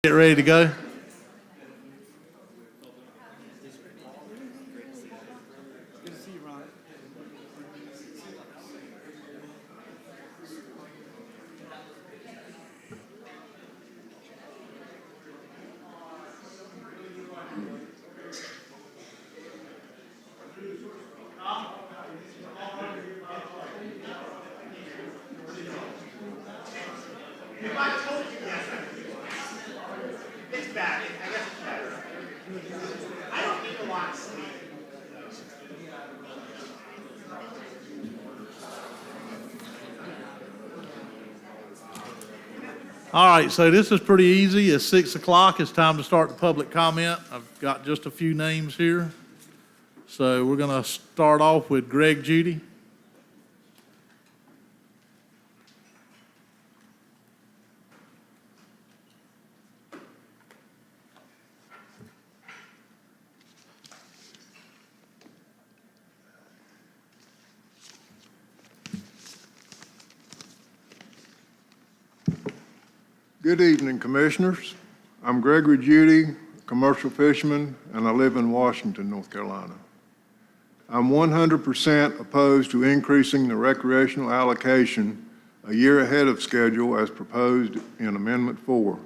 Get ready to go. It's bad. I guess it's better. I don't need a lot of sleep. All right, so this is pretty easy. It's 6 o'clock. It's time to start the public comment. I've got just a few names here. So we're going to start off with Greg Judy. Good evening, Commissioners. I'm Gregory Judy, commercial fisherman, and I live in Washington, North Carolina. I'm 100% opposed to increasing the recreational allocation a year ahead of schedule as proposed in Amendment 4.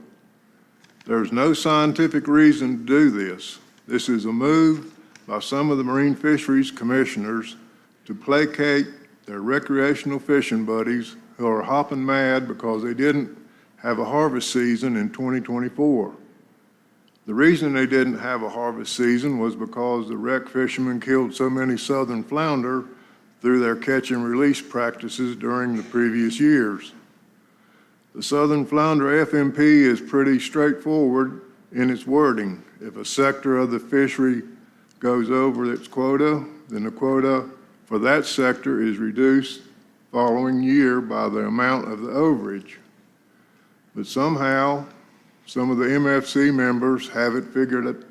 There's no scientific reason to do this. This is a move by some of the Marine Fisheries Commissioners to placate their recreational fishing buddies who are hopping mad because they didn't have a harvest season in 2024. The reason they didn't have a harvest season was because the wreck fishermen killed so many southern flounder through their catch and release practices during the previous years. The southern flounder FMP is pretty straightforward in its wording. If a sector of the fishery goes over its quota, then the quota for that sector is reduced following year by the amount of the overage. But somehow, some of the MFC members have it figured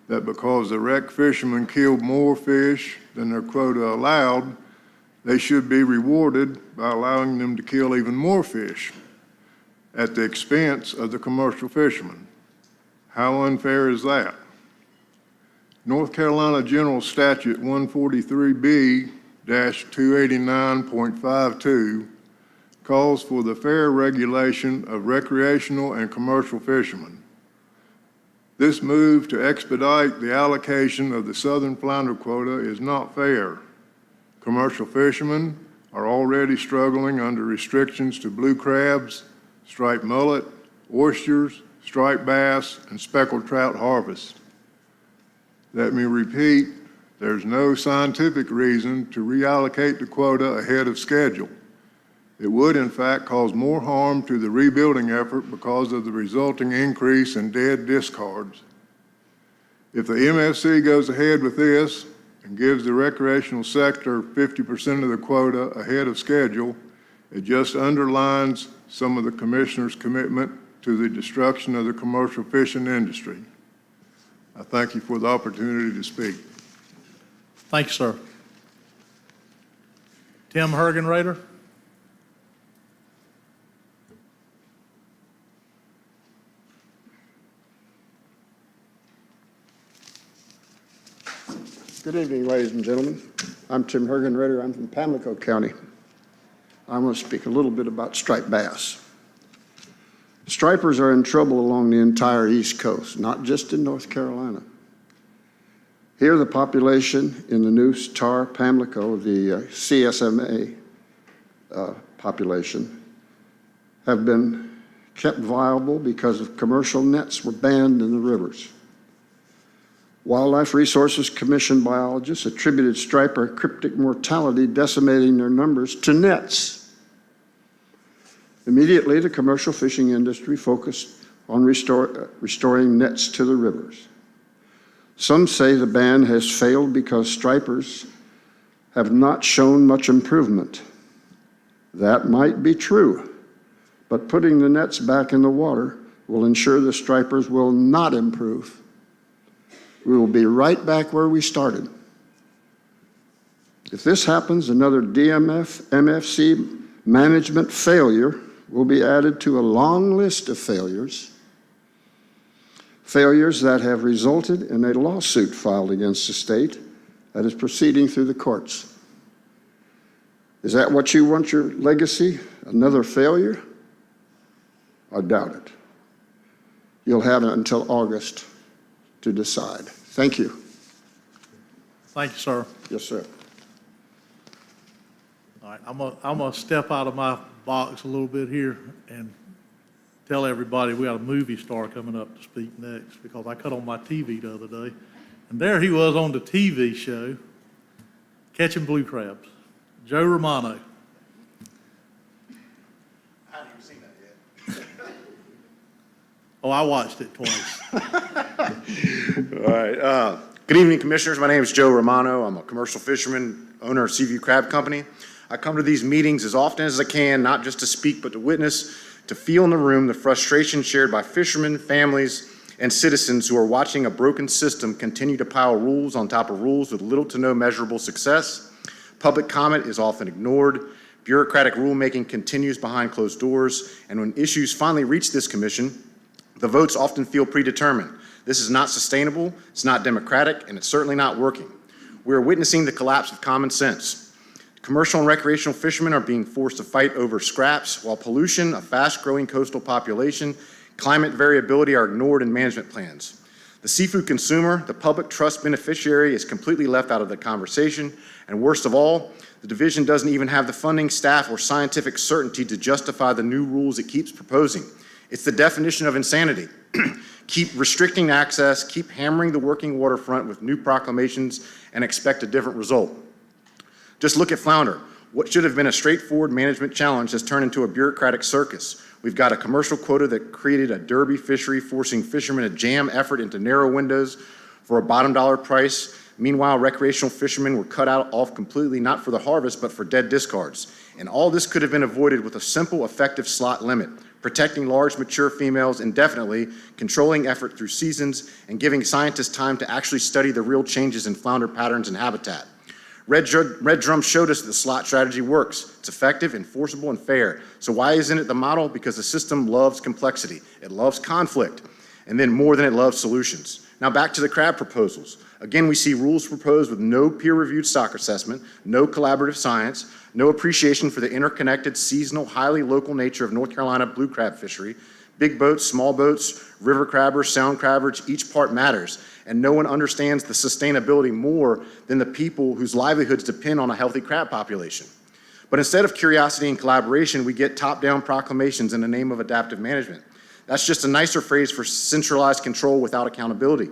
that because the wreck fishermen killed more fish than their quota allowed, they should be rewarded by allowing them to kill even more fish at the expense of the commercial fishermen. How unfair is that? North Carolina General Statute 143B-289.52 calls for the fair regulation of recreational and commercial fishermen. This move to expedite the allocation of the southern flounder quota is not fair. Commercial fishermen are already struggling under restrictions to blue crabs, striped mullet, oysters, striped bass, and speckled trout harvest. Let me repeat, there's no scientific reason to reallocate the quota ahead of schedule. It would, in fact, cause more harm to the rebuilding effort because of the resulting increase in dead discards. If the MFC goes ahead with this and gives the recreational sector 50% of the quota ahead of schedule, it just underlines some of the Commissioner's commitment to the destruction of the commercial fishing industry. I thank you for the opportunity to speak. Thank you, sir. Tim Hergenrader. Good evening, ladies and gentlemen. I'm Tim Hergenrader. I'm from Pamlico County. I want to speak a little bit about striped bass. Stripers are in trouble along the entire East Coast, not just in North Carolina. Here, the population in the new Tar Pamlico, the CSMA population, have been kept viable because of commercial nets were banned in the rivers. Wildlife Resources Commission biologists attributed striper cryptic mortality decimating their numbers to nets. Immediately, the commercial fishing industry focused on restoring nets to the rivers. Some say the ban has failed because stripers have not shown much improvement. That might be true, but putting the nets back in the water will ensure the stripers will not improve. We will be right back where we started. If this happens, another MFC management failure will be added to a long list of failures failures that have resulted in a lawsuit filed against the state that is proceeding through the courts. Is that what you want your legacy? Another failure? I doubt it. You'll have until August to decide. Thank you. Thank you, sir. Yes, sir. All right, I'm gonna step out of my box a little bit here and tell everybody we got a movie star coming up to speak next, because I cut on my TV the other day, and there he was on the TV show, catching blue crabs. Joe Romano. I haven't even seen that yet. Oh, I watched it twice. All right. Good evening, Commissioners. My name is Joe Romano. I'm a commercial fisherman, owner of Seaview Crab Company. I come to these meetings as often as I can, not just to speak, but to witness, to feel in the room the frustration shared by fishermen, families, and citizens who are watching a broken system continue to pile rules on top of rules with little to no measurable success. Public comment is often ignored. Bureaucratic rulemaking continues behind closed doors. And when issues finally reach this commission, the votes often feel predetermined. This is not sustainable, it's not democratic, and it's certainly not working. We are witnessing the collapse of common sense. Commercial and recreational fishermen are being forced to fight over scraps, while pollution, a fast-growing coastal population, climate variability are ignored in management plans. The seafood consumer, the public trust beneficiary, is completely left out of the conversation, and worst of all, the division doesn't even have the funding, staff, or scientific certainty to justify the new rules it keeps proposing. It's the definition of insanity. Keep restricting access, keep hammering the working waterfront with new proclamations, and expect a different result. Just look at flounder. What should have been a straightforward management challenge has turned into a bureaucratic circus. We've got a commercial quota that created a derby fishery, forcing fishermen to jam effort into narrow windows for a bottom dollar price. Meanwhile, recreational fishermen were cut out off completely, not for the harvest, but for dead discards. And all this could have been avoided with a simple, effective slot limit, protecting large, mature females indefinitely, controlling effort through seasons, and giving scientists time to actually study the real changes in flounder patterns and habitat. Red Drum showed us that the slot strategy works. It's effective, enforceable, and fair. So why isn't it the model? Because the system loves complexity. It loves conflict, and then more than it loves solutions. Now back to the crab proposals. Again, we see rules proposed with no peer-reviewed stock assessment, no collaborative science, no appreciation for the interconnected, seasonal, highly local nature of North Carolina blue crab fishery. Big boats, small boats, river crabbers, sound crabbers, each part matters. And no one understands the sustainability more than the people whose livelihoods depend on a healthy crab population. But instead of curiosity and collaboration, we get top-down proclamations in the name of adaptive management. That's just a nicer phrase for centralized control without accountability.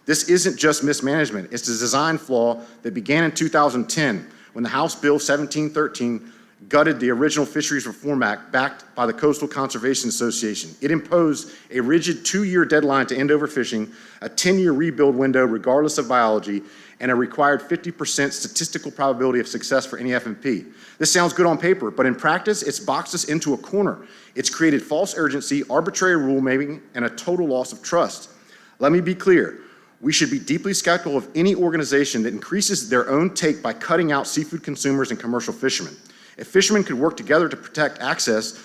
This isn't just mismanagement, it's a design flaw that began in 2010 when the House Bill 1713 gutted the original Fisheries Reform Act backed by the Coastal Conservation Association. It imposed a rigid 2-year deadline to end overfishing, a 10-year rebuild window regardless of biology, and a required 50% statistical probability of success for any FMP. This sounds good on paper, but in practice, it's boxed us into a corner. It's created false urgency, arbitrary rulemaking, and a total loss of trust. Let me be clear. We should be deeply skeptical of any organization that increases their own take by cutting out seafood consumers and commercial fishermen. If fishermen could work together to protect access,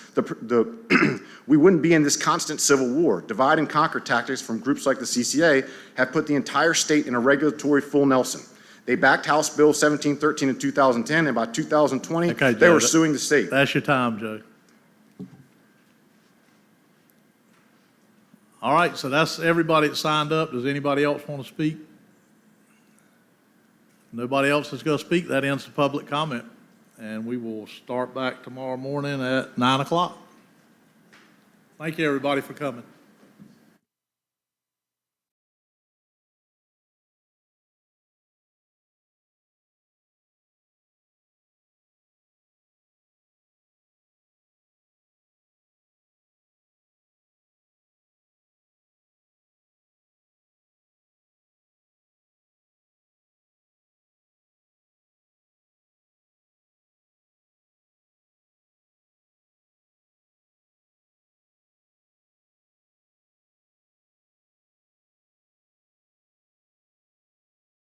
we wouldn't be in this constant civil war. Divide and conquer tactics from groups like the CCA have put the entire state in a regulatory full Nelson. They backed House Bill 1713 in 2010, and by 2020, Okay, they Joe, were suing the state. That's your time, Joe. All right, so that's everybody that signed up. Does anybody else want to speak? Nobody else is going to speak. That ends the public comment. And we will start back tomorrow morning at 9 o'clock. Thank you, everybody, for coming.